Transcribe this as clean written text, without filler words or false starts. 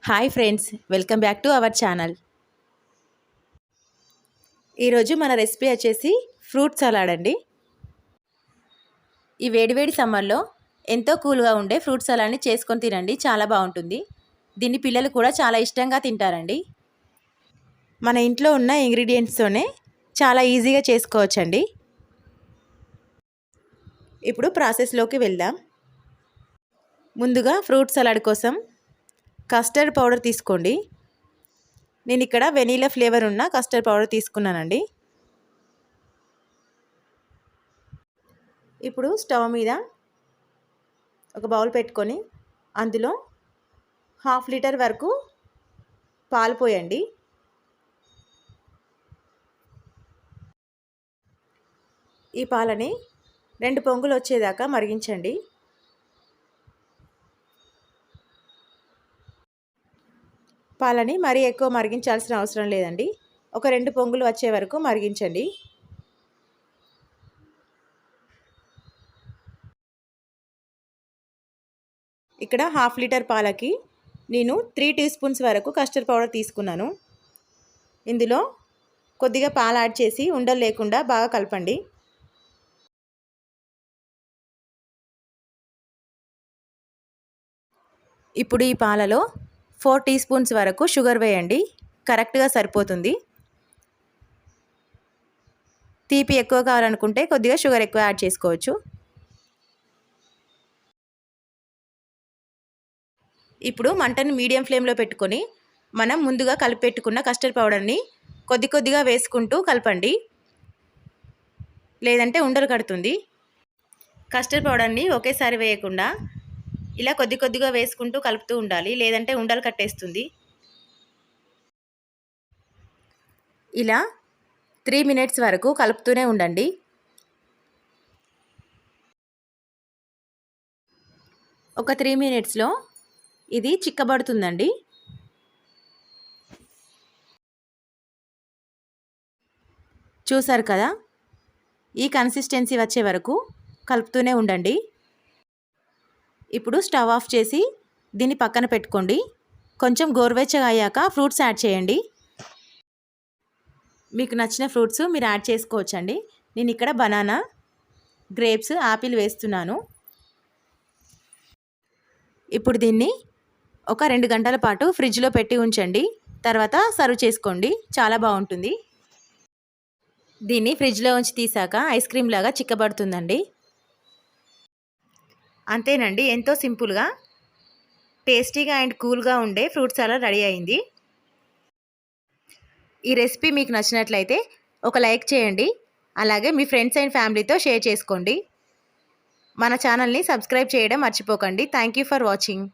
Hi friends, welcome back to our channel. ఈరోజు మన recipe వచ్చేసి ఫ్రూట్ సలాడ్ అండి. ఈ వేడివేడి సమ్మర్లో ఎంతో కూల్గా ఉండే ఫ్రూట్ సలాడ్ని చేసుకొని తినండి, చాలా బాగుంటుంది. దీన్ని పిల్లలు కూడా చాలా ఇష్టంగా తింటారండి. మన ఇంట్లో ఉన్న ఇంగ్రీడియంట్స్తోనే చాలా ఈజీగా చేసుకోవచ్చండి. ఇప్పుడు ప్రాసెస్లోకి వెళ్దాం. ముందుగా ఫ్రూట్ సలాడ్ కోసం కస్టర్డ్ పౌడర్ తీసుకోండి. నేను ఇక్కడ వెనీలా ఫ్లేవర్ ఉన్న కస్టర్డ్ పౌడర్ తీసుకున్నానండి. ఇప్పుడు స్టవ్ మీద ఒక బౌల్ పెట్టుకొని అందులో 1/2 లీటర్ వరకు పాలు పోయండి. ఈ పాలని 2 పొంగులు వచ్చేదాకా మరిగించండి. పాలని మరీ ఎక్కువ మరిగించాల్సిన అవసరం లేదండి. ఒక 2 పొంగులు వచ్చే వరకు మరిగించండి. ఇక్కడ 1/2 లీటర్ పాలకి నేను 3 టీ స్పూన్స్ వరకు కస్టర్డ్ పౌడర్ తీసుకున్నాను. ఇందులో కొద్దిగా పాలు యాడ్ చేసి ఉండలు లేకుండా బాగా కలపండి. ఇప్పుడు ఈ పాలలో 4 టీ స్పూన్స్ వరకు షుగర్ వేయండి. కరెక్ట్గా సరిపోతుంది. తీపి ఎక్కువ కావాలనుకుంటే కొద్దిగా షుగర్ ఎక్కువ యాడ్ చేసుకోవచ్చు. ఇప్పుడు మంటను మీడియం ఫ్లేమ్లో పెట్టుకొని మనం ముందుగా కలిపెట్టుకున్న కస్టర్డ్ పౌడర్ని కొద్ది కొద్దిగా వేసుకుంటూ కలపండి, లేదంటే ఉండలు కడుతుంది. కస్టర్డ్ పౌడర్ని ఒకేసారి వేయకుండా ఇలా కొద్ది కొద్దిగా వేసుకుంటూ కలుపుతూ ఉండాలి, లేదంటే ఉండలు కట్టేస్తుంది. ఇలా 3 మినిట్స్ వరకు కలుపుతూనే ఉండండి. ఒక 3 మినిట్స్లో ఇది చిక్కబడుతుందండి. చూసారు కదా, ఈ కన్సిస్టెన్సీ వచ్చే వరకు కలుపుతూనే ఉండండి. ఇప్పుడు స్టవ్ ఆఫ్ చేసి దీన్ని పక్కన పెట్టుకోండి. కొంచెం గోరువెచ్చగా అయ్యాక ఫ్రూట్స్ యాడ్ చేయండి. మీకు నచ్చిన ఫ్రూట్స్ మీరు యాడ్ చేసుకోవచ్చండి. నేను ఇక్కడ బనానా, గ్రేప్స్, యాపిల్ వేస్తున్నాను. ఇప్పుడు దీన్ని ఒక 2 గంటల పాటు ఫ్రిడ్జ్లో పెట్టి ఉంచండి. తర్వాత సర్వ్ చేసుకోండి, చాలా బాగుంటుంది. దీన్ని ఫ్రిడ్జ్లో ఉంచి తీసాక ఐస్ క్రీమ్ లాగా చిక్కబడుతుందండి. అంతేనండి, ఎంతో సింపుల్గా టేస్టీగా అండ్ కూల్గా ఉండే ఫ్రూట్ సలాడ్ రెడీ అయింది. ఈ రెసిపీ మీకు నచ్చినట్లయితే ఒక లైక్ చేయండి. అలాగే మీ ఫ్రెండ్స్ అండ్ ఫ్యామిలీతో షేర్ చేసుకోండి. మన ఛానల్ని సబ్స్క్రైబ్ చేయడం మర్చిపోకండి. Thank you for watching.